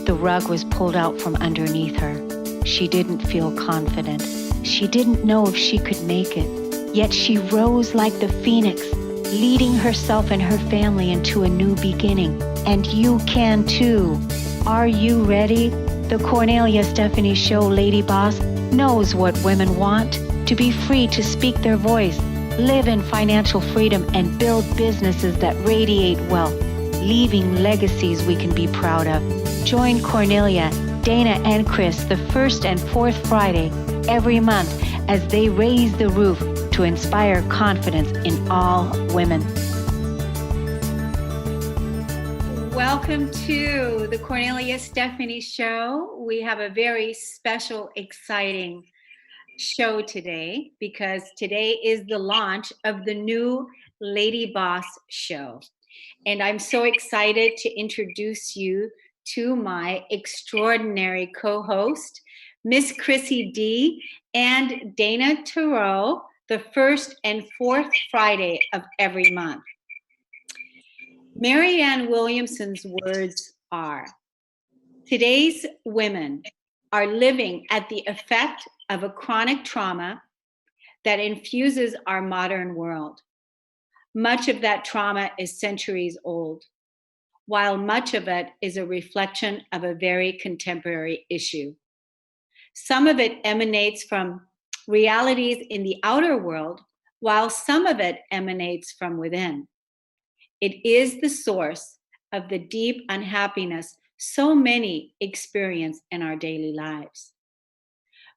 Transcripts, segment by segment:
The rug was pulled out from underneath her. She didn't feel confident. She didn't know if she could make it. Yet she rose like the phoenix, leading herself and her family into a new beginning. And you can too. Are you ready? The Kornelia Stephanie Show Lady Boss knows what women want: to be free to speak their voice, live in financial freedom, and build businesses that radiate wealth, leaving legacies we can be proud of. Join Kornelia, Dana, and Chris the first and fourth Friday every month as they raise the roof to inspire confidence in all women. Welcome to the Kornelia Stephanie Show. We have a very special, exciting show today because today is the launch of the new Lady Boss show. And I'm so excited to introduce you to my extraordinary co-host, Miss Crissy D and Dana Tarot, the first and fourth Friday of every month. Marianne Williamson's words are, today's women are living at the effect of a chronic trauma that infuses our modern world. Much of that trauma is centuries old, while much of it is a reflection of a very contemporary issue. Some of it emanates from realities in the outer world, while some of it emanates from within. It is the source of the deep unhappiness so many experience in our daily lives.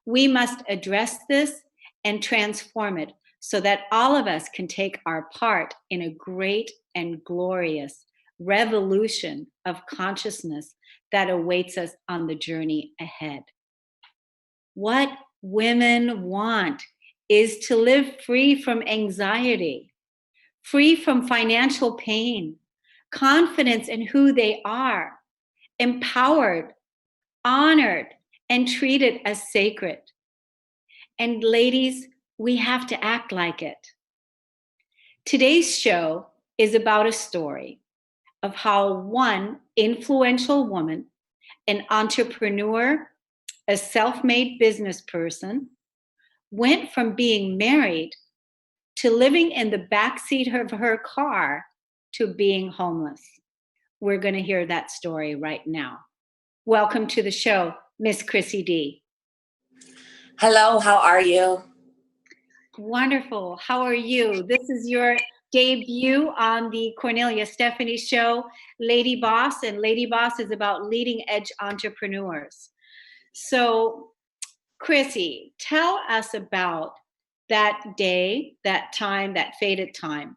We must address this and transform it so that all of us can take our part in a great and glorious revolution of consciousness that awaits us on the journey ahead. What women want is to live free from anxiety, free from financial pain, confidence in who they are, empowered, honored, and treated as sacred. And ladies, we have to act like it. Today's show is about a story of how one influential woman, an entrepreneur, a self-made business person, went from being married to living in the backseat of her car to being homeless. We're going to hear that story right now. Welcome to the show, Miss Crissy D. Hello, how are you? Wonderful. How are you? This is your debut on the Kornelia Stephanie Show, Lady Boss, and Lady Boss is about leading edge entrepreneurs. So, Crissy, tell us about that day, that time, that fated time.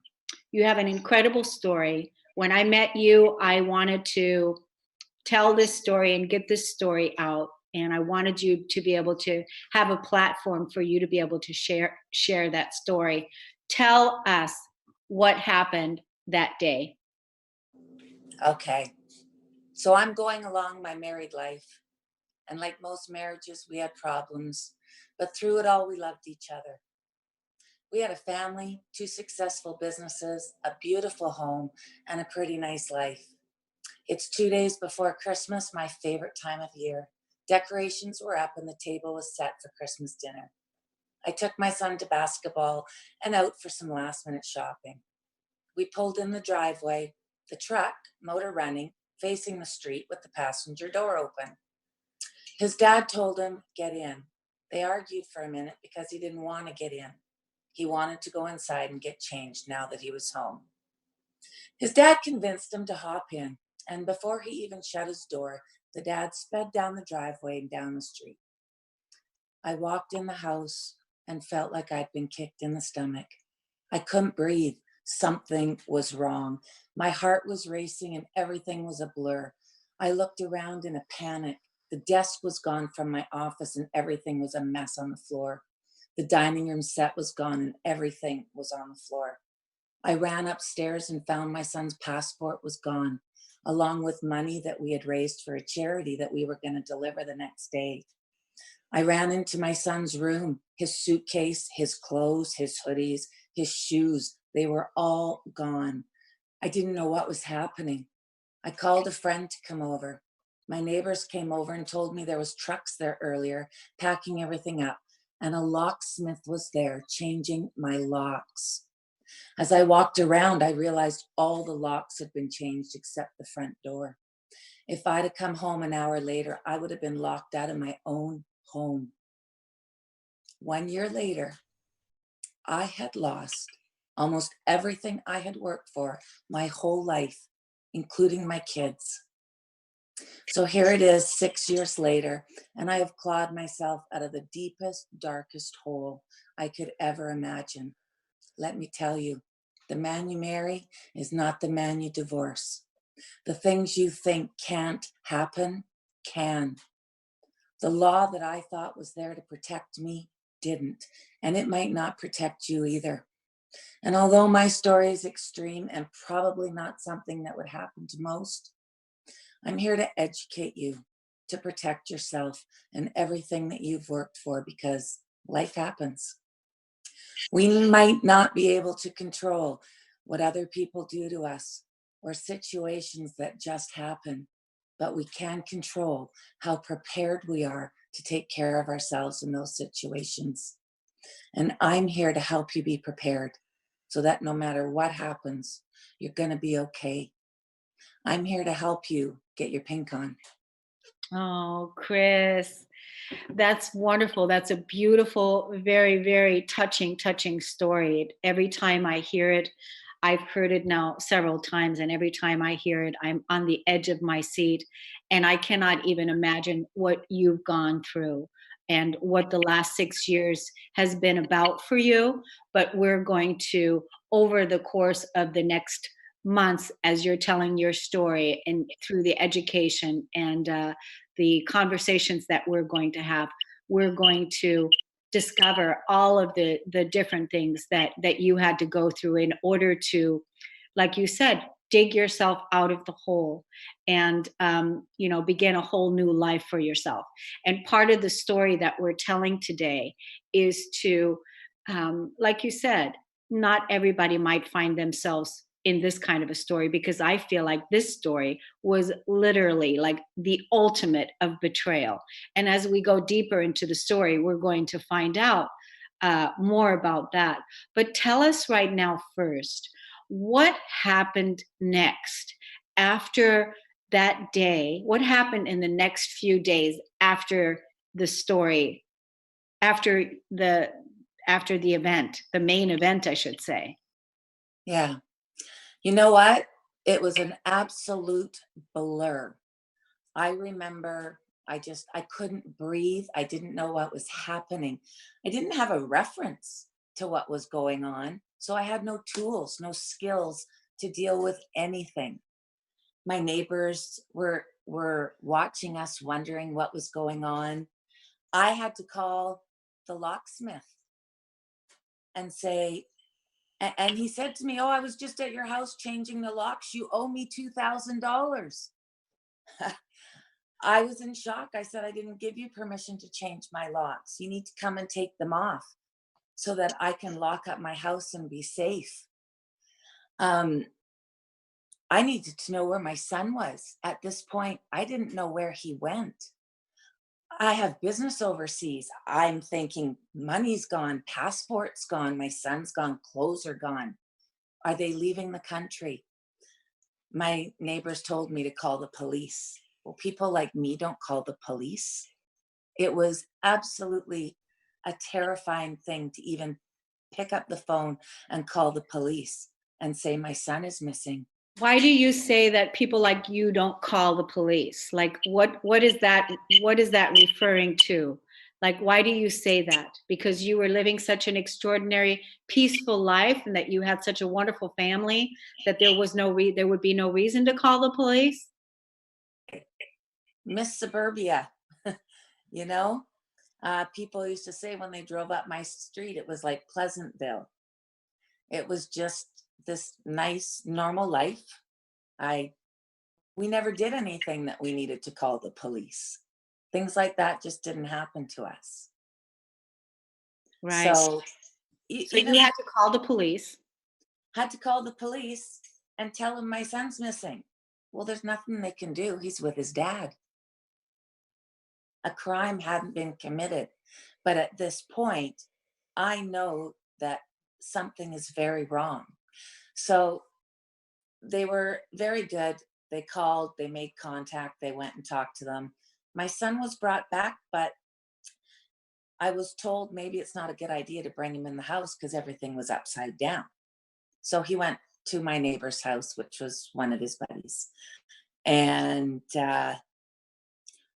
You have an incredible story. When I met you, I wanted to tell this story and get this story out. And I wanted you to be able to have a platform for you to be able to share that story. Tell us what happened that day. Okay. So I'm going along my married life. And like most marriages, we had problems. But through it all, we loved each other. We had a family, 2 successful businesses, a beautiful home, and a pretty nice life. It's 2 days before Christmas, my favorite time of year. Decorations were up and the table was set for Christmas dinner. I took my son to basketball and out for some last-minute shopping. We pulled in the driveway, the truck, motor running, facing the street with the passenger door open. His dad told him, get in. They argued for a minute because he didn't want to get in. He wanted to go inside and get changed now that he was home. His dad convinced him to hop in, and before he even shut his door, the dad sped down the driveway and down the street. I walked in the house and felt like I'd been kicked in the stomach. I couldn't breathe. Something was wrong. My heart was racing and everything was a blur. I looked around in a panic. The desk was gone from my office and everything was a mess on the floor. The dining room set was gone and everything was on the floor. I ran upstairs and found my son's passport was gone, along with money that we had raised for a charity that we were going to deliver the next day. I ran into my son's room, his suitcase, his clothes, his hoodies, his shoes. They were all gone. I didn't know what was happening. I called a friend to come over. My neighbors came over and told me there was trucks there earlier, packing everything up, and a locksmith was there changing my locks. As I walked around, I realized all the locks had been changed except the front door. If I'd have come home an hour later, I would have been locked out of my own home. 1 year later, I had lost almost everything I had worked for my whole life, including my kids. So here it is, 6 years later, and I have clawed myself out of the deepest, darkest hole I could ever imagine. Let me tell you, the man you marry is not the man you divorce. The things you think can't happen can. The law that I thought was there to protect me didn't, and it might not protect you either. And although my story is extreme and probably not something that would happen to most, I'm here to educate you, to protect yourself and everything that you've worked for, because life happens. We might not be able to control what other people do to us or situations that just happen, but we can control how prepared we are to take care of ourselves in those situations. And I'm here to help you be prepared so that no matter what happens, you're going to be okay. I'm here to help you get your pink on. Oh, Chris, that's wonderful. That's a beautiful, very, very touching story. Every time I hear it, I've heard it now several times, and every time I hear it, I'm on the edge of my seat, and I cannot even imagine what you've gone through and what the last 6 years has been about for you. But we're going to, over the course of the next months, as you're telling your story and through the education and the conversations that we're going to have, we're going to discover all of the different things that you had to go through in order to, like you said, dig yourself out of the hole and begin a whole new life for yourself. And part of the story that we're telling today is to, like you said, not everybody might find themselves in this kind of a story, because I feel like this story was literally like the ultimate of betrayal. And as we go deeper into the story, we're going to find out more about that. But tell us right now, first, what happened next after that day? What happened in the next few days after the story, after the event, the main event, I should say? Yeah. You know what? It was an absolute blur. I remember I couldn't breathe. I didn't know what was happening. I didn't have a reference to what was going on. So I had no tools, no skills to deal with anything. My neighbors were watching us, wondering what was going on. I had to call the locksmith and say, and he said to me, "Oh, I was just at your house changing the locks. You owe me $2,000." I was in shock. I said, "I didn't give you permission to change my locks. You need to come and take them off so that I can lock up my house and be safe." Um, I needed to know where my son was. At this point, I didn't know where he went. I have business overseas. I'm thinking money's gone, passport's gone, my son's gone, clothes are gone. Are they leaving the country? My neighbors told me to call the police. Well, people like me don't call the police. It was absolutely a terrifying thing to even pick up the phone and call the police and say, "My son is missing." Why do you say that people like you don't call the police? Like what is that referring to? Like why do you say that? Because you were living such an extraordinary peaceful life and that you had such a wonderful family that there would be no reason to call the police? Miss Suburbia, you know? People used to say when they drove up my street, it was like Pleasantville. It was just this nice, normal life. I We never did anything that we needed to call the police. Things like that just didn't happen to us. Right. So So you even had to call the police. had to call the police and tell them my son's missing. Well, there's nothing they can do. He's with his dad. A crime hadn't been committed. But at this point, I know that something is very wrong. So they were very good. They called, they made contact, they went and talked to them. My son was brought back, but I was told maybe it's not a good idea to bring him in the house because everything was upside down. So he went to my neighbor's house, which was one of his buddies. And then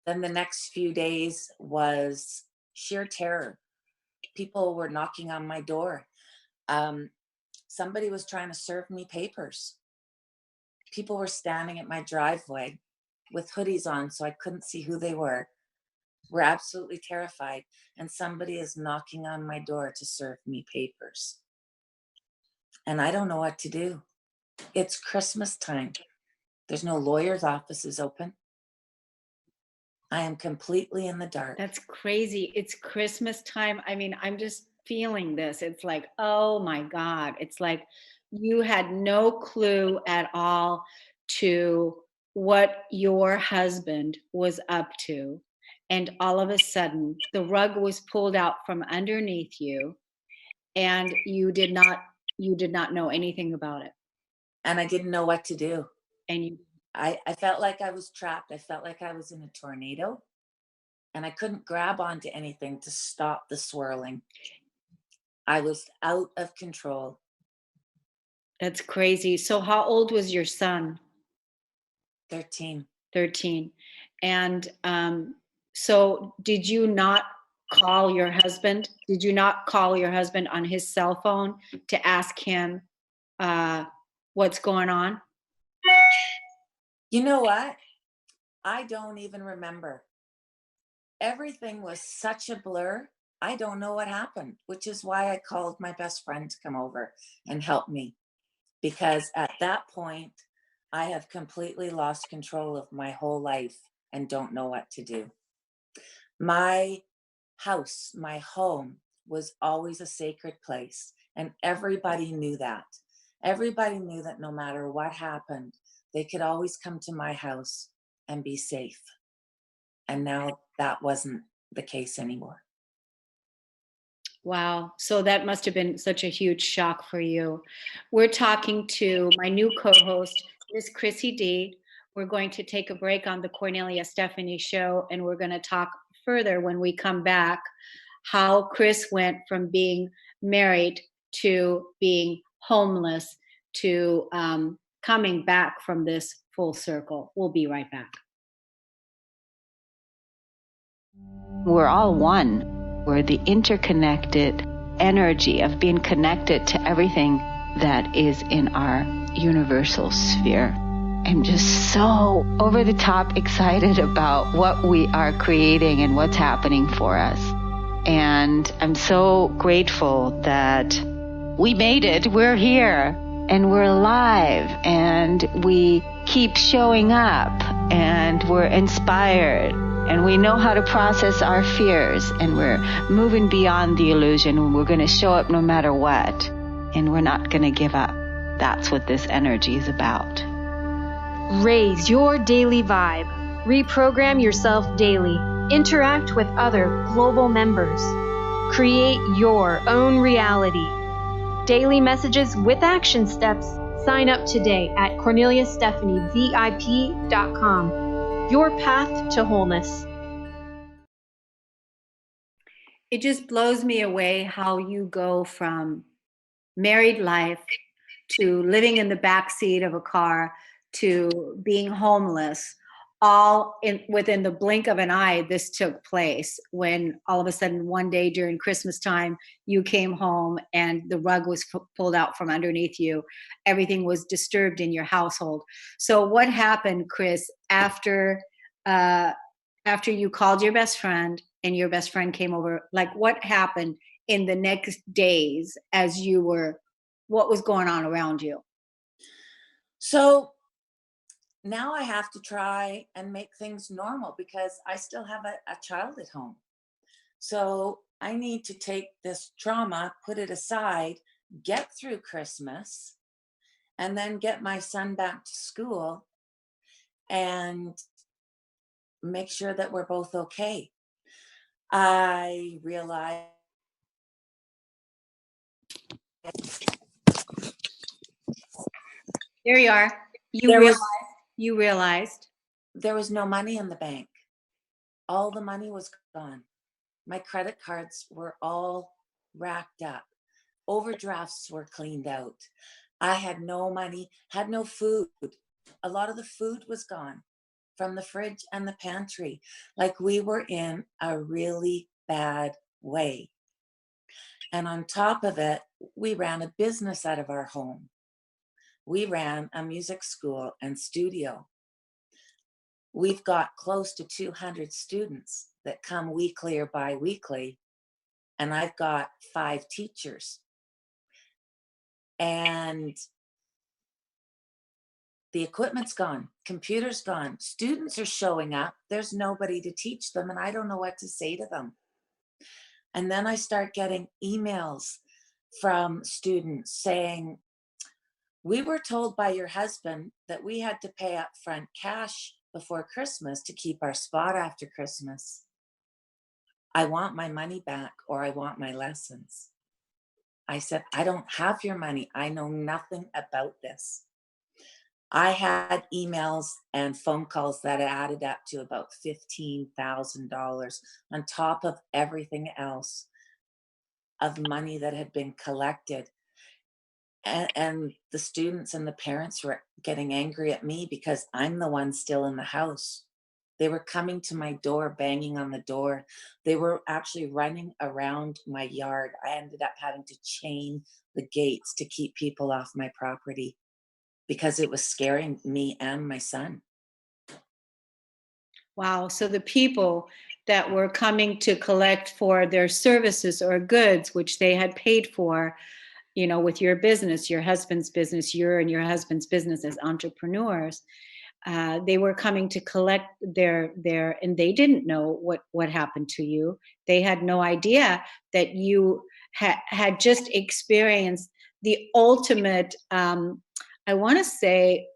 the next few days was sheer terror. People were knocking on my door. Somebody was trying to serve me papers. People were standing at my driveway with hoodies on so I couldn't see who they were. We're absolutely terrified. And somebody is knocking on my door to serve me papers. And I don't know what to do. It's Christmas time. There's no lawyer's offices open. I am completely in the dark. That's crazy. It's Christmas time. I mean, I'm just feeling this. It's like, oh my God. It's like you had no clue at all to what your husband was up to. And all of a sudden, the rug was pulled out from underneath you, and you did not know anything about it. And I didn't know what to do. And you I felt like I was trapped. I felt like I was in a tornado. And I couldn't grab onto anything to stop the swirling. I was out of control. That's crazy. So how old was your son? 13. 13. And so did you not call your husband? Did you not call your husband on his cell phone to ask him what's going on? You know what? I don't even remember. Everything was such a blur. I don't know what happened, which is why I called my best friend to come over and help me. Because at that point, I have completely lost control of my whole life and don't know what to do. My house, my home was always a sacred place, and everybody knew that. Everybody knew that no matter what happened, they could always come to my house and be safe. And now that wasn't the case anymore. Wow. So that must have been such a huge shock for you. We're talking to my new co-host, Miss Crissy D. We're going to take a break on the Cornelia Stephanie show, and we're going to talk further when we come back how Chris went from being married to being homeless to coming back from this full circle. We'll be right back. We're all one. We're the interconnected energy of being connected to everything that is in our universal sphere. I'm just so over the top excited about what we are creating and what's happening for us. And I'm so grateful that we made it. We're here and we're alive and we keep showing up and we're inspired. And we know how to process our fears, and we're moving beyond the illusion, and we're going to show up no matter what, and we're not going to give up. That's what this energy is about. Raise your daily vibe. Reprogram yourself daily. Interact with other global members. Create your own reality. Daily messages with action steps. Sign up today at CorneliaStephanieVIP.com. Your path to wholeness. It just blows me away how you go from married life to living in the backseat of a car to being homeless, all within the blink of an eye. This took place when all of a sudden one day during Christmas time, you came home and the rug was pulled out from underneath you. Everything was disturbed in your household. So what happened, Chris, after you called your best friend and your best friend came over? Like, what happened in the next days as what was going on around you? So now I have to try and make things normal because I still have a child at home. So I need to take this trauma, put it aside, get through Christmas, and then get my son back to school and make sure that we're both okay. I realized There you are. there You realized. was no money in the bank. All the money was gone. My credit cards were all racked up. Overdrafts were cleaned out. I had no money, had no food. A lot of the food was gone from the fridge and the pantry. Like we were in a really bad way. And on top of it, we ran a business out of our home. We ran a music school and studio. We've got close to 200 students that come weekly or bi-weekly, and I've got 5 teachers. And the equipment's gone, computer's gone, students are showing up, there's nobody to teach them, and I don't know what to say to them. And then I start getting emails from students saying, we were told by your husband that we had to pay upfront cash before Christmas to keep our spot after Christmas. I want my money back, or I want my lessons. I said, I don't have your money. I know nothing about this. I had emails and phone calls that added up to about $15,000 on top of everything else of money that had been collected. And the students and the parents were getting angry at me because I'm the one still in the house. They were coming to my door, banging on the door. They were actually running around my yard. I ended up having to chain the gates to keep people off my property because it was scaring me and my son. Wow. So the people that were coming to collect for their services or goods, which they had paid for, you know, with your business, your husband's business, your and your husband's business as entrepreneurs, they were coming to collect their, and they didn't know what happened to you. They had no idea that you had just experienced the ultimate, I want to say,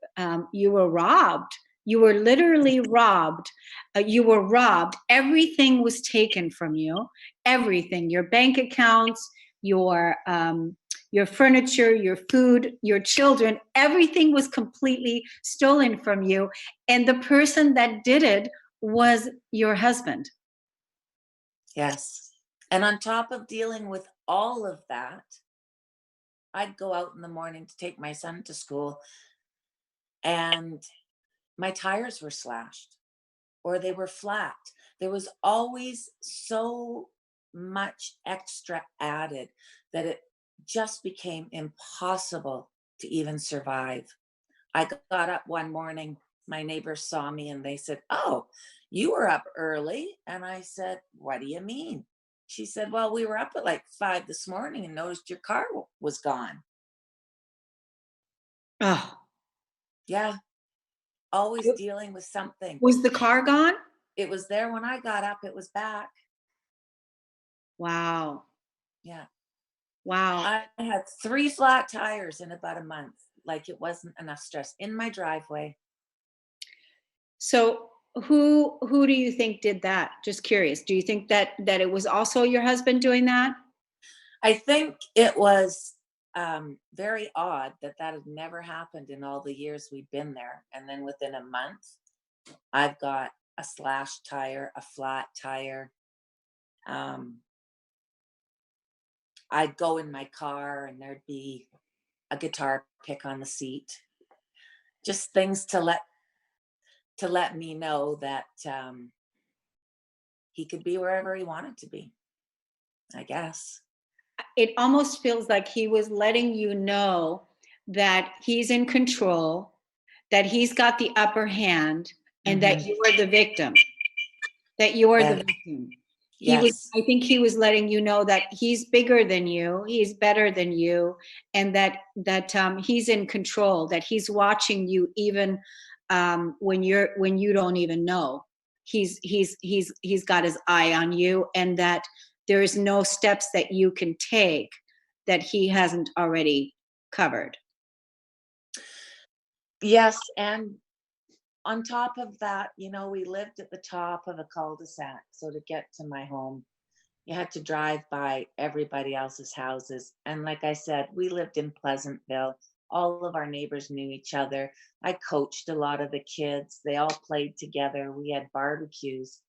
you were robbed. You were literally robbed. You were robbed. Everything was taken from you. Everything, your bank accounts, your furniture, your food, your children, everything was completely stolen from you. And the person that did it was your husband. Yes. And on top of dealing with all of that, I'd go out in the morning to take my son to school, and my tires were slashed or they were flat. There was always so much extra added that it just became impossible to even survive. I got up one morning, my neighbors saw me and they said, "Oh, you were up early." And I said, "What do you mean?" She said, "Well, we were up at like 5 this morning and noticed your car was gone." Oh, Yeah, always dealing with something. was the car gone? It was there when I got up, it was back. Wow. Yeah. Wow. I had 3 flat tires in about a month. Like it wasn't enough stress in my driveway. So who do you think did that? Just curious. Do you think that it was also your husband doing that? I think it was very odd that that had never happened in all the years we'd been there. And then within a month, I've got a slashed tire, a flat tire. I'd go in my car and there'd be a guitar pick on the seat. Just things to let me know that he could be wherever he wanted to be, I guess. It almost feels like he was letting you know that he's in control, that he's got the upper hand, and that Mm-hmm. you are the victim. That you are the Yes. victim. Yes. I think he was letting you know that he's bigger than you, he's better than you, and that he's in control, that he's watching you even when you don't even know. He's got his eye on you, and that there is no steps that you can take that he hasn't already covered. Yes. And on top of that, we lived at the top of a cul-de-sac. So to get to my home, you had to drive by everybody else's houses. And like I said, we lived in Pleasantville. All of our neighbors knew each other. I coached a lot of the kids. They all played together. We had barbecues.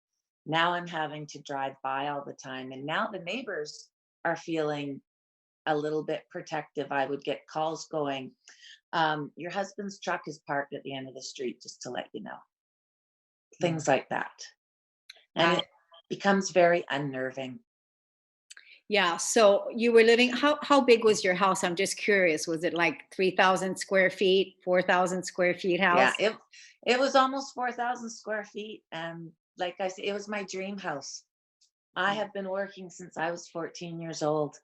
Now I'm having to drive by all the time. And now the neighbors are feeling a little bit protective. I would get calls going, your husband's truck is parked at the end of the street, just to let you know. Things like that. And it becomes very unnerving. Yeah. So you were living, how big was your house? I'm just curious. Was it like 3,000 square feet, 4,000 square feet house? Yeah, it was almost 4,000 square feet. And like I said, it was my dream house. I have been working since I was 14 years old.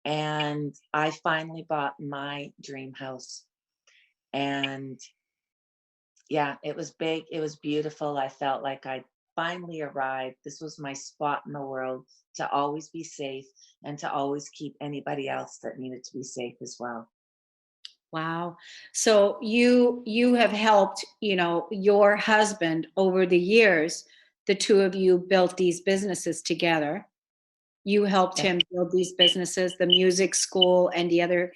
And I finally bought my dream house. And yeah, it was big. It was beautiful. I felt like I finally arrived. This was my spot in the world to always be safe and to always keep anybody else that needed to be safe as well. Wow. So you have helped, your husband over the years. The two of you built these businesses together. You helped Yeah. him build these businesses, the music school and the other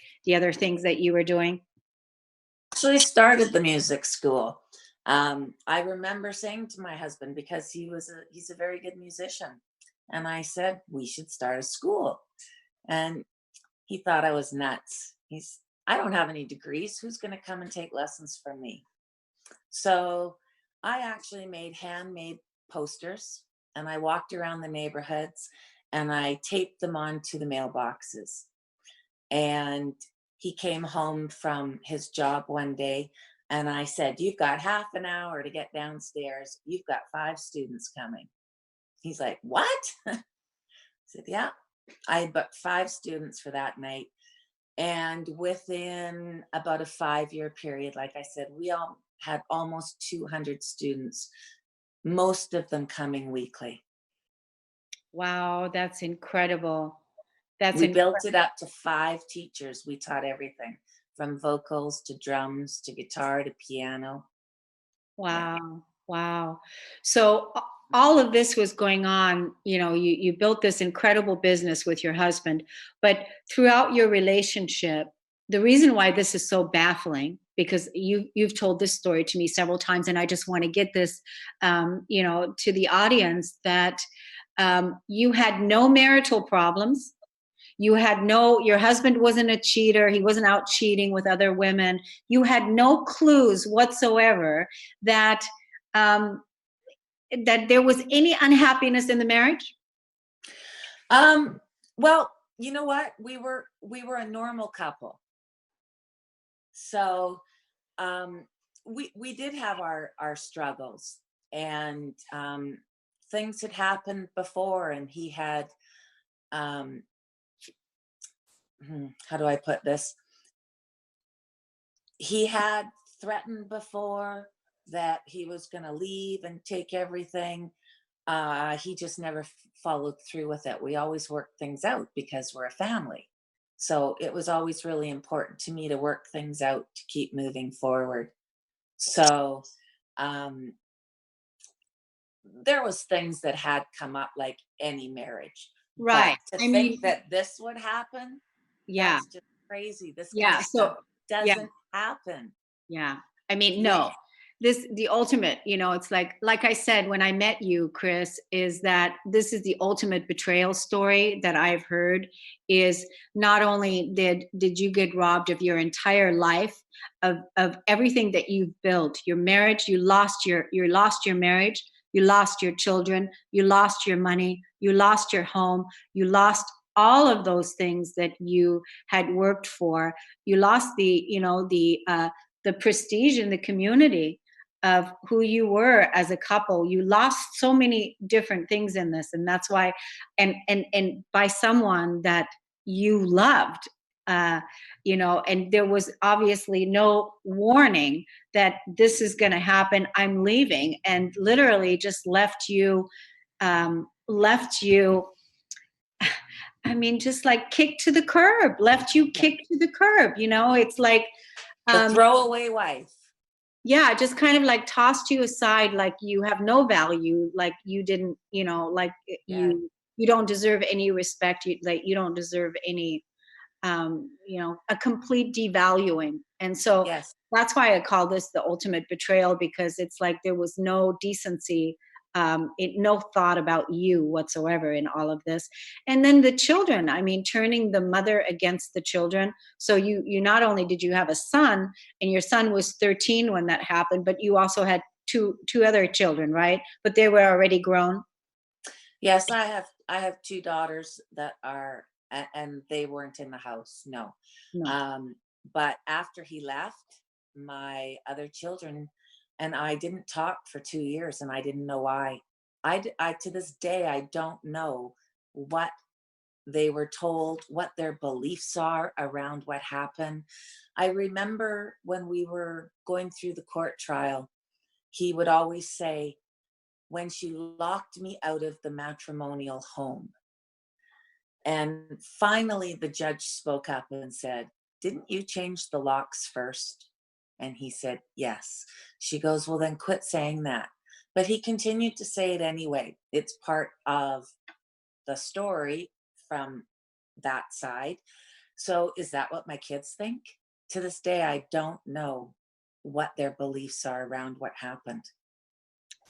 things that you were doing. Actually started the music school. I remember saying to my husband, because he's a very good musician, and I said we should start a school, and he thought I was nuts. I don't have any degrees. Who's going to come and take lessons from me? So I actually made handmade posters, and I walked around the neighborhoods and I taped them onto the mailboxes. And he came home from his job one day, and I said, you've got half an hour to get downstairs. You've got 5 students coming. He's like, what? I said, yeah. I booked 5 students for that night. And within about a 5-year period, like I said, we all had almost 200 students, most of them coming weekly. Wow, that's incredible. We built it up to 5 teachers. We taught everything from vocals to drums to guitar to piano. Wow. Wow. So all of this was going on, you built this incredible business with your husband, but throughout your relationship, the reason why this is so baffling, because you've told this story to me several times, and I just want to get this, to the audience, that you had no marital problems. Your husband wasn't a cheater. He wasn't out cheating with other women. You had no clues whatsoever that that there was any unhappiness in the marriage. Well, you know what? We were a normal couple. So we did have our struggles, and things had happened before, and he had how do I put this? He had threatened before that he was going to leave and take everything. He just never followed through with it. We always worked things out because we're a family. So it was always really important to me to work things out to keep moving forward. So there was things that had come up like any marriage. Right. But to think that this would happen, yeah, that's just crazy. This yeah. kind of stuff doesn't happen. Yeah. I mean, no. The ultimate, it's like I said when I met you, Chris, is that this is the ultimate betrayal story that I've heard. Is not only did you get robbed of your entire life, of everything that you've built, your marriage, you lost your marriage, you lost your children, you lost your money, you lost your home, you lost all of those things that you had worked for. You lost the prestige in the community of who you were as a couple. You lost so many different things in this, and that's why, and by someone that you loved, and there was obviously no warning that this is going to happen. I'm leaving, and literally just left you. I mean, just like kicked to the curb, left you kicked to the curb. It's like the throwaway wife. yeah, just kind of like tossed you aside, like you have no value, like you didn't, like Yeah. you don't deserve any respect, like you don't deserve any, a complete devaluing. And so Yes. that's why I call this the ultimate betrayal, because it's like there was no decency, no thought about you whatsoever in all of this. And then the children, I mean, turning the mother against the children. So you not only did you have a son, and your son was 13 when that happened, but you also had two other children, right? But they were already grown. Yes, I have two daughters that are and they weren't in the house. No. No. Um but after he left, my other children and I didn't talk for 2 years, and I didn't know why. I to this day I don't know what they were told, what their beliefs are around what happened. I remember when we were going through the court trial, he would always say, when she locked me out of the matrimonial home. And finally, the judge spoke up and said, "Didn't you change the locks first?" And he said, "Yes." She goes, "Well, then quit saying that." But he continued to say it anyway. It's part of the story from that side. So is that what my kids think? To this day, I don't know what their beliefs are around what happened.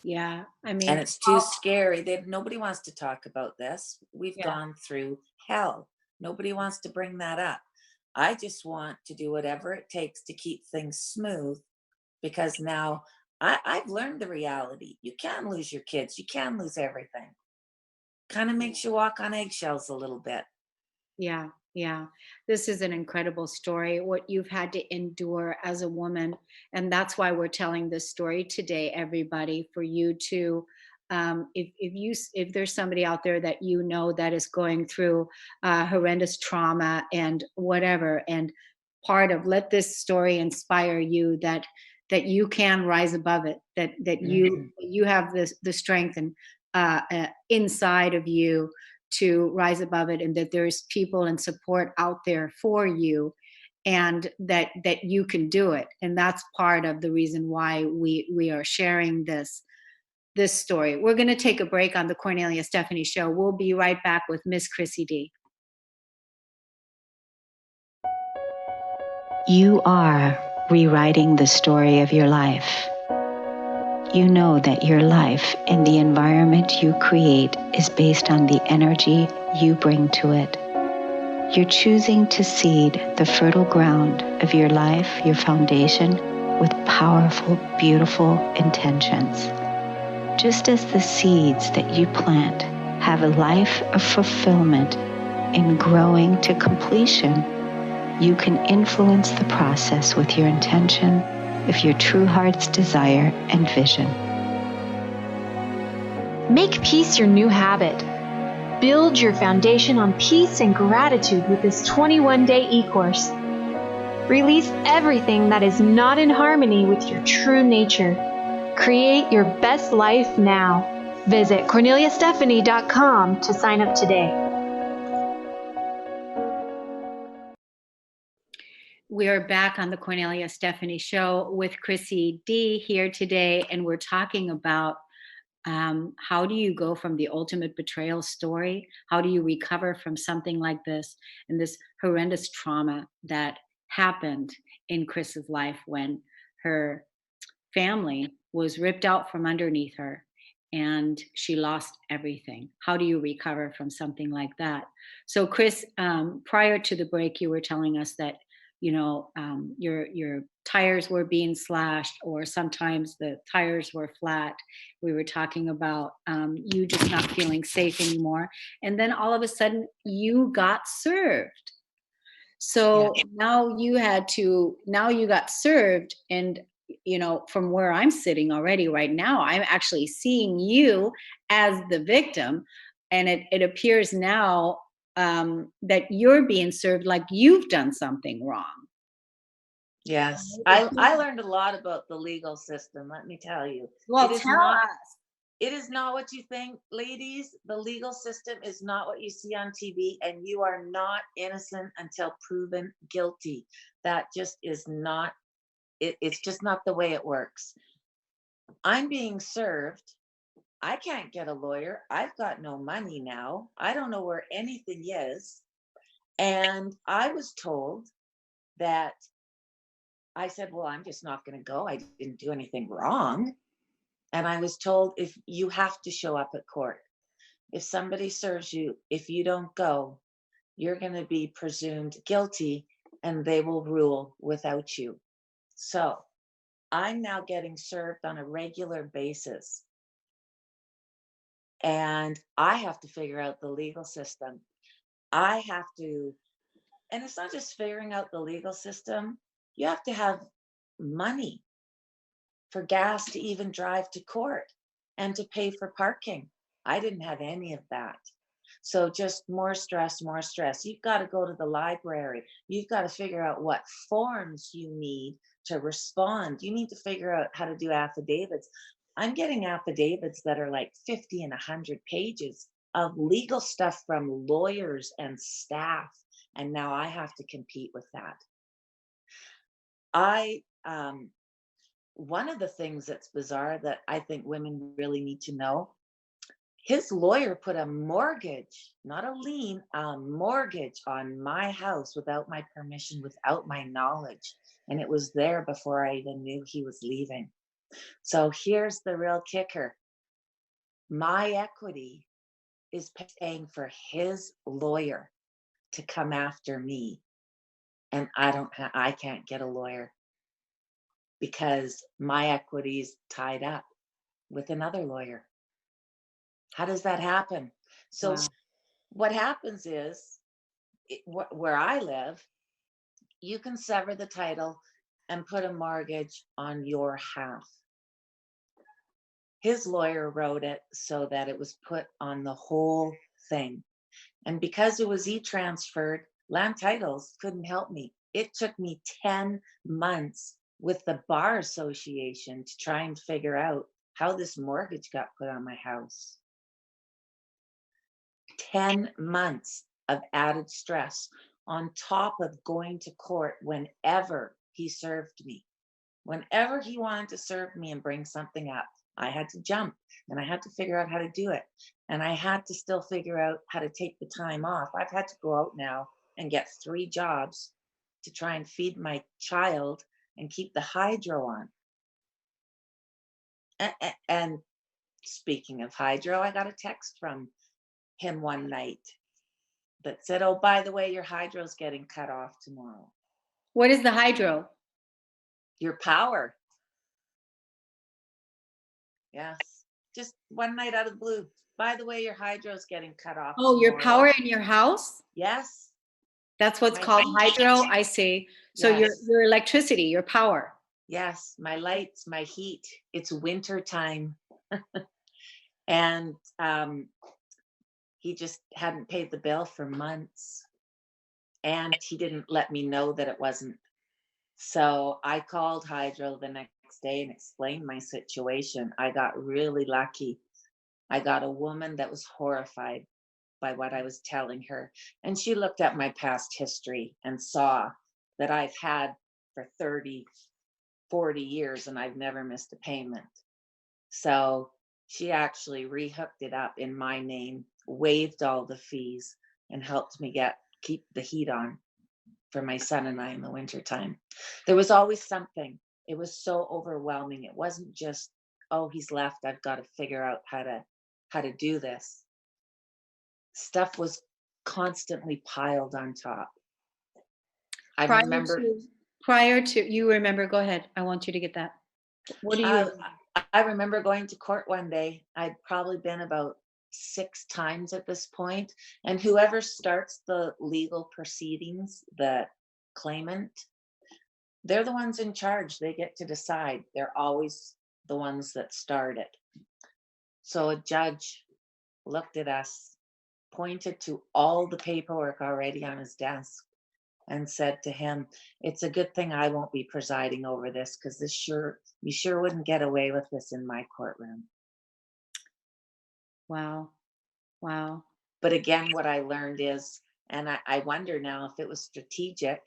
Yeah, I And mean, it's too scary. Nobody wants to talk about this. We've yeah. gone through hell. Nobody wants to bring that up. I just want to do whatever it takes to keep things smooth, because now I've learned the reality. You can lose your kids. You can lose everything. Kind of makes you walk on eggshells a little bit. Yeah, yeah. This is an incredible story, what you've had to endure as a woman. And that's why we're telling this story today, everybody, for you to, if there's somebody out there that you know that is going through horrendous trauma and whatever, and part of, let this story inspire you that you can rise above it, that Mhm. you have this the strength and inside of you to rise above it, and that there's people and support out there for you, and that you can do it. And that's part of the reason why we are sharing this story. We're going to take a break on the Cornelia Stephanie Show. We'll be right back with Miss Crissy D. You are rewriting the story of your life. You know that your life and the environment you create is based on the energy you bring to it. You're choosing to seed the fertile ground of your life, your foundation, with powerful, beautiful intentions. Just as the seeds that you plant have a life of fulfillment in growing to completion, you can influence the process with your intention of your true heart's desire and vision. Make peace your new habit. Build your foundation on peace and gratitude with this 21-day e-course. Release everything that is not in harmony with your true nature. Create your best life now. Visit CorneliaStephanie.com to sign up today. We are back on the Cornelia Stephanie Show with Crissy D here today, and we're talking about how do you go from the ultimate betrayal story? How do you recover from something like this and this horrendous trauma that happened in Chris's life when her family was ripped out from underneath her and she lost everything? How do you recover from something like that? So, Chris, prior to the break, you were telling us that your tires were being slashed, or sometimes the tires were flat. We were talking about you just not feeling safe anymore, and then all of a sudden you got served. Yeah. So now you got served, and from where I'm sitting already right now, I'm actually seeing you as the victim, and it appears now that you're being served like you've done something wrong. Yes. I learned a lot about the legal system, let me tell you. Well, It is tell not us. it is not what you think, ladies. The legal system is not what you see on TV, and you are not innocent until proven guilty. That just is not It's just not the way it works. I'm being served. I can't get a lawyer. I've got no money now. I don't know where anything is. And I was told that, I said, well, I'm just not going to go. I didn't do anything wrong. And I was told, if you have to show up at court, if somebody serves you, if you don't go, you're going to be presumed guilty and they will rule without you. So I'm now getting served on a regular basis. And I have to figure out the legal system. I have to, and it's not just figuring out the legal system, you have to have money for gas to even drive to court and to pay for parking. I didn't have any of that. So just more stress, more stress. You've got to go to the library. You've got to figure out what forms you need to respond. You need to figure out how to do affidavits. I'm getting affidavits that are like 50 and 100 pages of legal stuff from lawyers and staff. And now I have to compete with that. One of the things that's bizarre that I think women really need to know, his lawyer put a mortgage, not a lien, a mortgage on my house without my permission, without my knowledge. And it was there before I even knew he was leaving. So here's the real kicker. My equity is paying for his lawyer to come after me. And I can't get a lawyer because my equity is tied up with another lawyer. How does that happen? So what happens is, where I live, you can sever the title and put a mortgage on your half. His lawyer wrote it so that it was put on the whole thing. And because it was e-transferred, Land Titles couldn't help me. It took me 10 months with the Bar Association to try and figure out how this mortgage got put on my house. 10 months of added stress on top of going to court whenever he served me. Whenever he wanted to serve me and bring something up, I had to jump and I had to figure out how to do it. And I had to still figure out how to take the time off. I've had to go out now and get 3 jobs to try and feed my child and keep the hydro on. And speaking of hydro, I got a text from him one night that said, oh, by the way, your hydro's getting cut off tomorrow. What is the hydro? Your power. Yes. Just one night out of the blue. By the way, your hydro's getting cut off. Oh, your tomorrow. power in your house? Yes. That's what's called hydro? I see. So yes. your electricity, your power. Yes, my lights, my heat. It's winter time. And he just hadn't paid the bill for months. And he didn't let me know that it wasn't. So I called Hydro the next day and explained my situation. I got really lucky. I got a woman that was horrified by what I was telling her. And she looked at my past history and saw that I've had for 30, 40 years and I've never missed a payment. So she actually rehooked it up in my name, waived all the fees, and helped me keep the heat on for my son and I in the wintertime. There was always something. It was so overwhelming. It wasn't just, oh, he's left, I've got to figure out how to do this. Stuff was constantly piled on top. I prior to you remember, go ahead. I want you to get that. What do you I remember going to court one day. I'd probably been about 6 times at this point, and whoever starts the legal proceedings, the claimant, they're the ones in charge. They get to decide. They're always the ones that start it. So a judge looked at us, pointed to all the paperwork already on his desk, and said to him, it's a good thing I won't be presiding over this, because you sure wouldn't get away with this in my courtroom. Wow. But again, what I learned is, and I wonder now if it was strategic,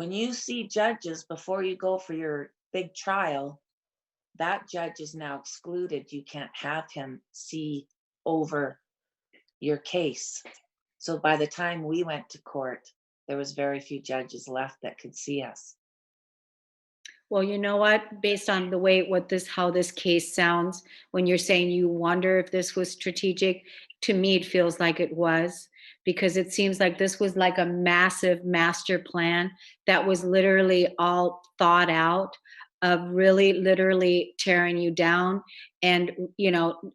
when you see judges before you go for your big trial, that judge is now excluded. You can't have him see over your case. So by the time we went to court, there was very few judges left that could see us. Well, you know what? Based on the way how this case sounds, when you're saying you wonder if this was strategic, to me it feels like it was, because it seems like this was like a massive master plan that was literally all thought out, of really literally tearing you down. And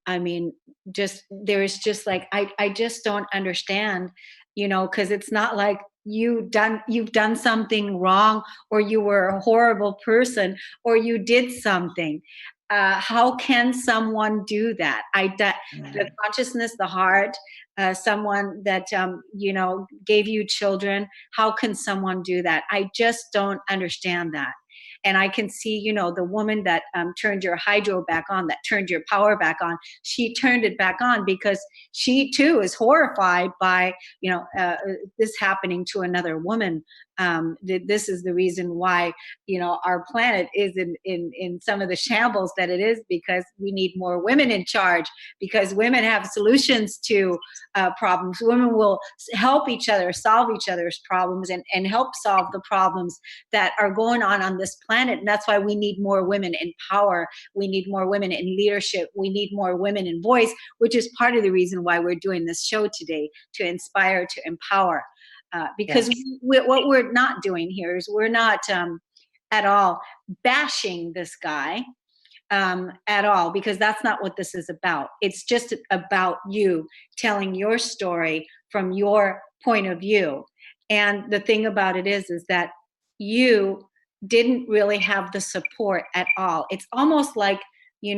I mean, just there's just like I just don't understand, because it's not like you've done something wrong, or you were a horrible person, or you did something. How can someone do that? The consciousness, the heart, someone that gave you children. How can someone do that? I just don't understand that. And I can see, the woman that turned your hydro back on, that turned your power back on. She turned it back on because she too is horrified by this happening to another woman. This is the reason why our planet is in some of the shambles that it is, because we need more women in charge, because women have solutions to problems. Women will help each other solve each other's problems, and help solve the problems that are going on this planet. And that's why we need more women in power. We need more women in leadership. We need more women in voice, which is part of the reason why we're doing this show today, to inspire, to empower. Because what we're not doing here is we're not at all bashing this guy at all, because that's not what this is about. It's just about you telling your story from your point of view. And the thing about it is that you didn't really have the support at all. It's almost like, you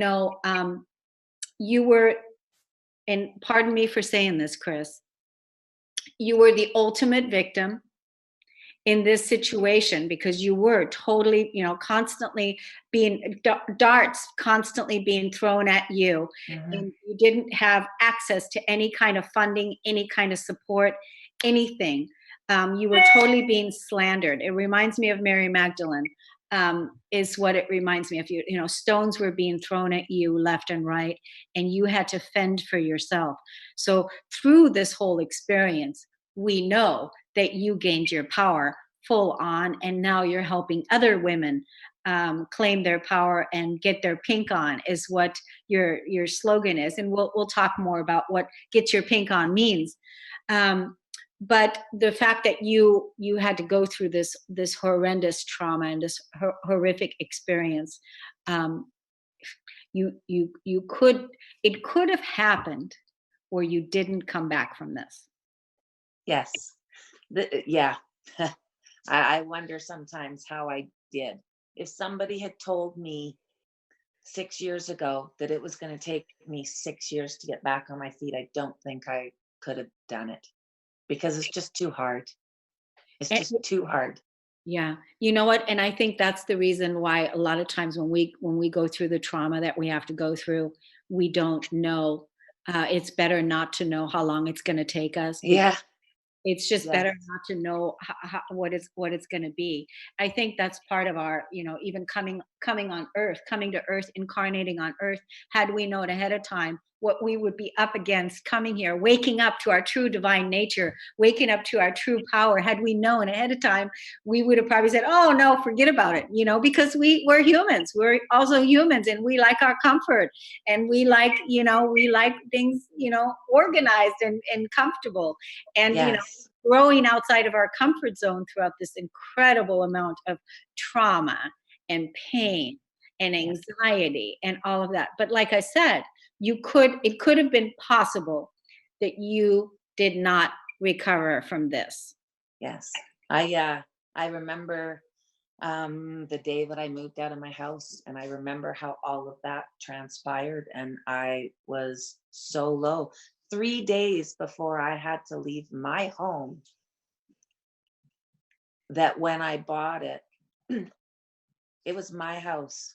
were, and pardon me for saying this, Chris, you were the ultimate victim in this situation, because you were totally, constantly being darts constantly being thrown at you. Mm-hmm. And you didn't have access to any kind of funding, any kind of support, anything. You were totally being slandered. It reminds me of Mary Magdalene, is what it reminds me of. Stones were being thrown at you left and right, and you had to fend for yourself. So through this whole experience, we know that you gained your power full on, and now you're helping other women claim their power and get their pink on, is what your slogan is. And we'll talk more about what "get your pink on" means. But the fact that you had to go through this horrendous trauma and this horrific experience, it could have happened where you didn't come back from this. Yes. Yeah. I wonder sometimes how I did. If somebody had told me 6 years ago that it was going to take me 6 years to get back on my feet, I don't think I could have done it, because it's just too hard. It's just too hard. Yeah. You know what? And I think that's the reason why a lot of times when we go through the trauma that we have to go through, we don't know. It's better not to know how long it's going to take us. Yeah. It's just better not to know what it's going to be. I think that's part of our, even coming on earth, coming to earth, incarnating on earth. Had we known ahead of time what we would be up against coming here, waking up to our true divine nature, waking up to our true power, had we known ahead of time, we would have probably said, oh no, forget about it, because we're humans. We're also humans, and we like our comfort, and we like things, organized and comfortable. And growing outside of our comfort zone throughout this incredible amount of trauma and pain and anxiety and all of that. But like I said, it could have been possible that you did not recover from this. Yes. I remember the day that I moved out of my house, and I remember how all of that transpired, and I was so low. 3 days before I had to leave my home, that when I bought it, it was my house.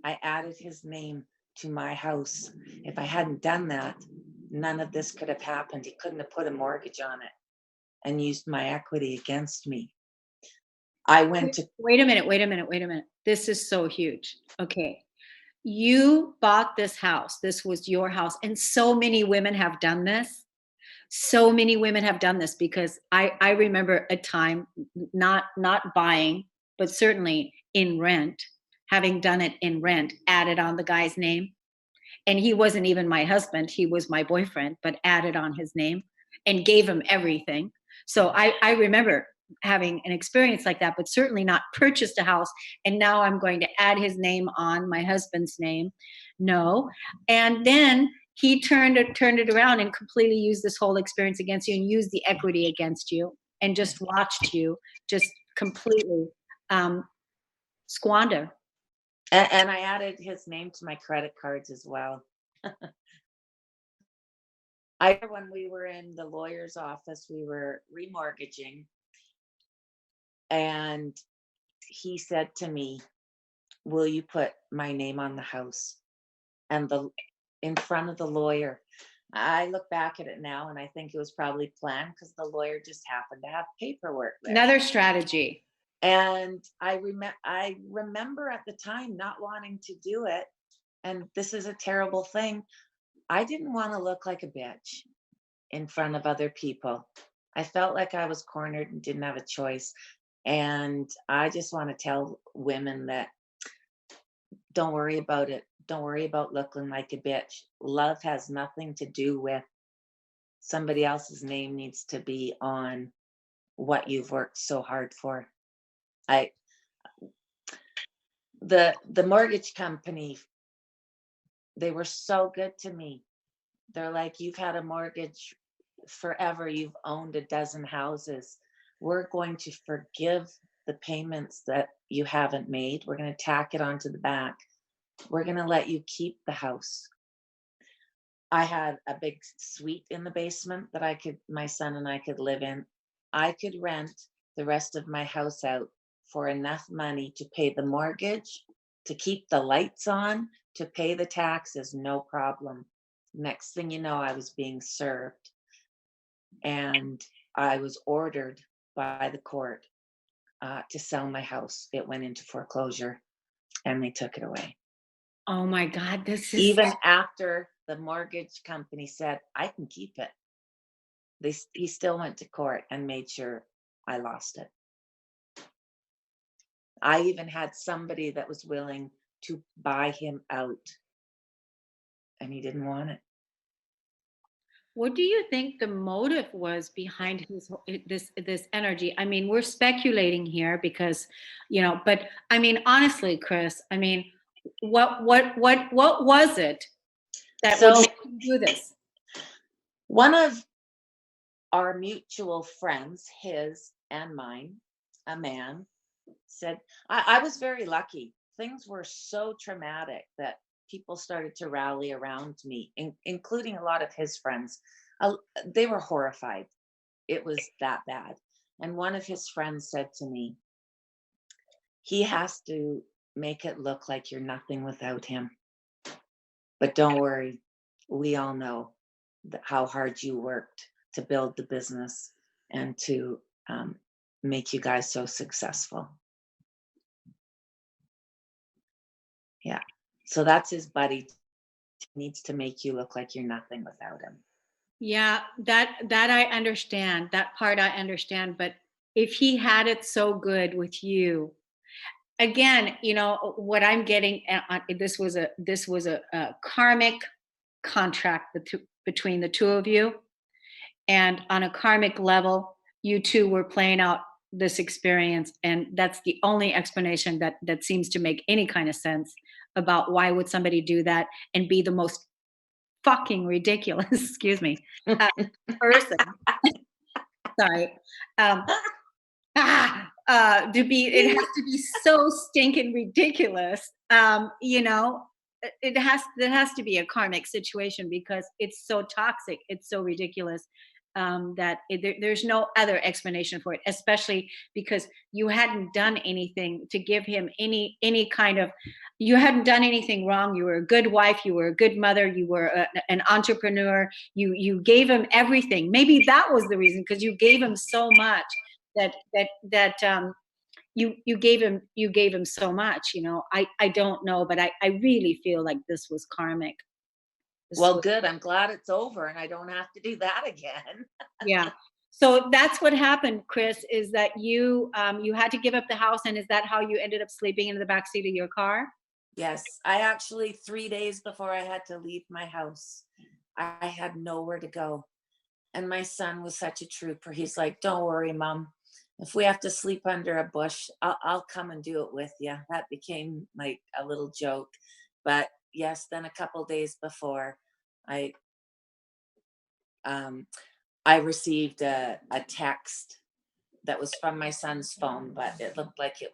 I added his name to my house. If I hadn't done that, none of this could have happened. He couldn't have put a mortgage on it and used my equity against me. I went to, Wait a minute. This is so huge. Okay. You bought this house. This was your house. And so many women have done this. So many women have done this because I remember a time not buying, but certainly in rent, having done it in rent, added on the guy's name. And he wasn't even my husband. He was my boyfriend, but added on his name and gave him everything. So I remember having an experience like that, but certainly not purchased a house. And now I'm going to add his name on my husband's name. No. And then he turned it around and completely used this whole experience against you and used the equity against you and just watched you just completely squander. and I added his name to my credit cards as well. When we were in the lawyer's office, we were remortgaging, and he said to me, "Will you put my name on the house?" And in front of the lawyer. I look back at it now and I think it was probably planned because the lawyer just happened to have paperwork there. Another strategy. And I remember at the time not wanting to do it. And this is a terrible thing. I didn't want to look like a bitch in front of other people. I felt like I was cornered and didn't have a choice. And I just want to tell women that don't worry about it. Don't worry about looking like a bitch. Love has nothing to do with somebody else's name needs to be on what you've worked so hard for. The mortgage company, they were so good to me. They're like, "You've had a mortgage forever. You've owned a dozen houses. We're going to forgive the payments that you haven't made. We're going to tack it onto the back. We're going to let you keep the house." I had a big suite in the basement that my son and I could live in. I could rent the rest of my house out for enough money to pay the mortgage, to keep the lights on, to pay the taxes, no problem. Next thing you know, I was being served. And I was ordered by the court to sell my house. It went into foreclosure and they took it away. Oh my God, this is Even after the mortgage company said, "I can keep it," he still went to court and made sure I lost it. I even had somebody that was willing to buy him out, and he didn't want it. What do you think the motive was behind this energy? I mean, we're speculating here because, but I mean, honestly, Chris, I mean, what was it that would make you do this? One of our mutual friends, his and mine, a man, said, I was very lucky. Things were so traumatic that people started to rally around me, including a lot of his friends. They were horrified. It was that bad. And one of his friends said to me, "He has to make it look like you're nothing without him. But don't worry, we all know how hard you worked to build the business and to make you guys so successful." Yeah. So that's his buddy. Needs to make you look like you're nothing without him. Yeah, that I understand. That part I understand. But if he had it so good with you, again, what I'm getting this was a karmic contract between the two of you, and on a karmic level, you two were playing out this experience, and that's the only explanation that seems to make any kind of sense about why would somebody do that and be the most fucking ridiculous, excuse me, person. Sorry. It has to be so stinking ridiculous. It has to be a karmic situation because it's so toxic, it's so ridiculous, that there's no other explanation for it, especially because you hadn't done anything to give him any kind of, you hadn't done anything wrong. You were a good wife, you were a good mother, you were an entrepreneur, you gave him everything. Maybe that was the reason, because you gave him so much that you gave him so much, you know. I don't know, but I really feel like this was karmic. This Well, was, good. I'm glad it's over and I don't have to do that again. yeah. So that's what happened, Chris, is that you had to give up the house, and is that how you ended up sleeping in the back seat of your car? Yes, I actually 3 days before I had to leave my house, I had nowhere to go. And my son was such a trooper. He's like, "Don't worry, Mom. If we have to sleep under a bush, I'll come and do it with you." That became like a little joke. But yes, then a couple days before, I um, I received a text that was from my son's phone, but it looked like it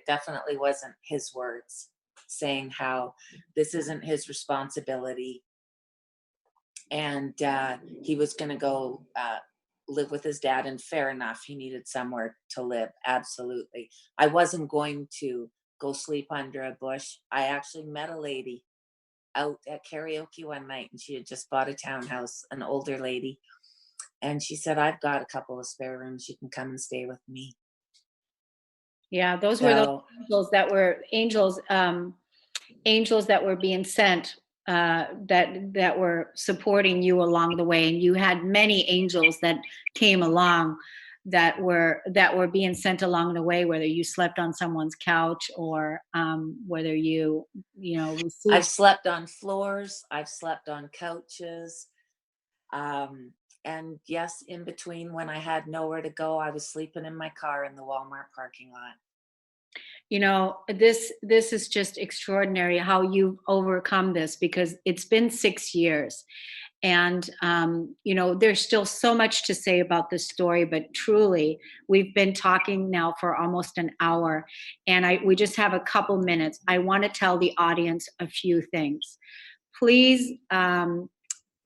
definitely wasn't his words, saying how this isn't his responsibility, and he was going to go live with his dad. And fair enough, he needed somewhere to live. Absolutely. I wasn't going to go sleep under a bush. I actually met a lady out at karaoke one night, and she had just bought a townhouse, an older lady, and she said, "I've got a couple of spare rooms, you can come and stay with me." Yeah, those were those So angels that were being sent, that were supporting you along the way, and you had many angels that came along, that were being sent along the way, whether you slept on someone's couch, or whether you I've received. slept on floors, I've slept on couches. And yes, in between, when I had nowhere to go, I was sleeping in my car in the Walmart parking lot. This is just extraordinary how you've overcome this, because it's been 6 years, and there's still so much to say about this story, but truly we've been talking now for almost an hour, and we just have a couple minutes. I want to tell the audience a few things. Please,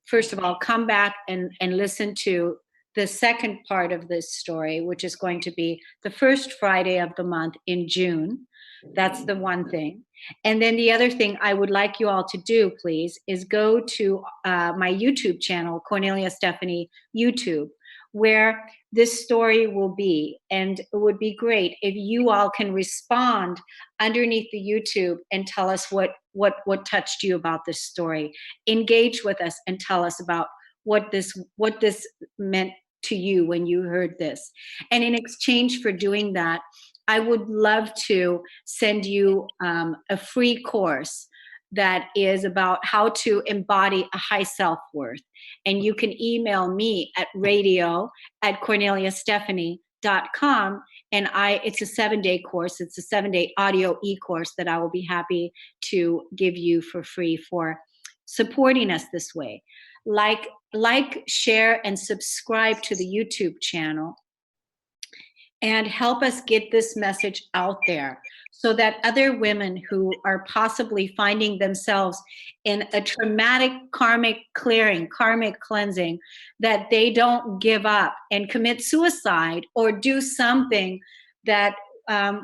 first of all, come back and listen to the second part of this story, which is going to be the first Friday of the month in June. That's the one thing. And then the other thing I would like you all to do, please, is go to my YouTube channel, Cornelia Stephanie YouTube, where this story will be. And it would be great if you all can respond underneath the YouTube and tell us what touched you about this story. Engage with us and tell us about what this meant to you when you heard this. And in exchange for doing that, I would love to send you a free course that is about how to embody a high self-worth. And you can email me at radio@corneliastephanie.com. And it's a 7-day course. It's a 7-day audio e-course that I will be happy to give you for free for supporting us this way. Like, share, and subscribe to the YouTube channel, and help us get this message out there, so that other women who are possibly finding themselves in a traumatic karmic cleansing, that they don't give up and commit suicide or do something that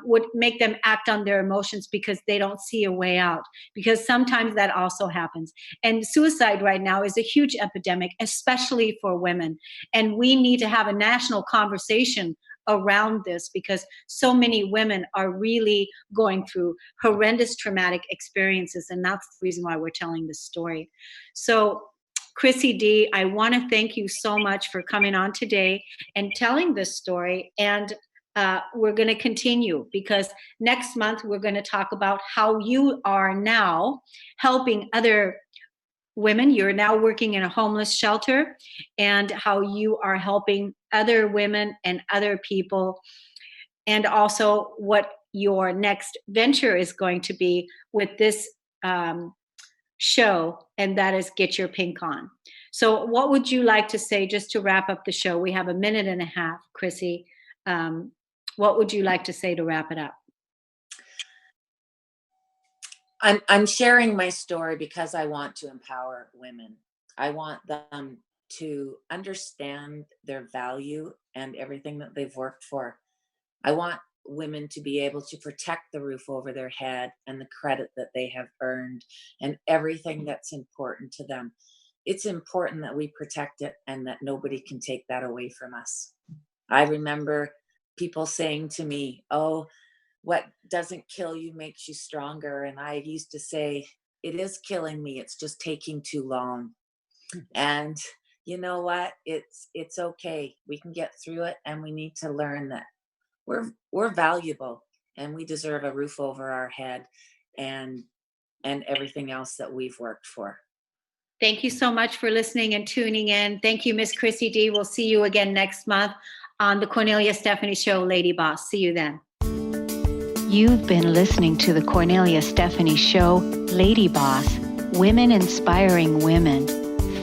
would make them act on their emotions because they don't see a way out, because sometimes that also happens. And suicide right now is a huge epidemic, especially for women, and we need to have a national conversation around this, because so many women are really going through horrendous traumatic experiences, and that's the reason why we're telling this story. So Crissy D, I want to thank you so much for coming on today and telling this story. And we're going to continue, because next month we're going to talk about how you are now helping other women. You're now working in a homeless shelter, and how you are helping other women and other people, and also what your next venture is going to be with this show, and that is Get Your Pink On. So what would you like to say just to wrap up the show? We have a minute and a half, Crissy. What would you like to say to wrap it up? I'm sharing my story because I want to empower women. I want them to understand their value and everything that they've worked for. I want women to be able to protect the roof over their head and the credit that they have earned and everything that's important to them. It's important that we protect it and that nobody can take that away from us. I remember people saying to me, "Oh, what doesn't kill you makes you stronger. And I used to say, it is killing me. It's just taking too long. And you know what? It's okay. We can get through it, and we need to learn that we're valuable, and we deserve a roof over our head and everything else that we've worked for. Thank you so much for listening and tuning in. Thank you, Miss Crissy D. We'll see you again next month on the Kornelia Stephanie Show, Lady Boss. See you then. You've been listening to the Kornelia Stephanie Show, Lady Boss, Women Inspiring Women,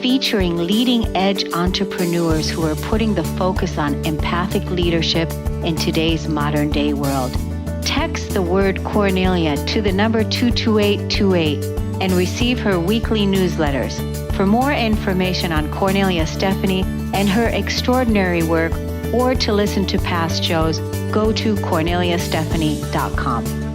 featuring leading-edge entrepreneurs who are putting the focus on empathic leadership in today's modern-day world. Text the word Kornelia to the number 22828 and receive her weekly newsletters. For more information on Kornelia Stephanie and her extraordinary work, or to listen to past shows, go to KorneliaStephanie.com.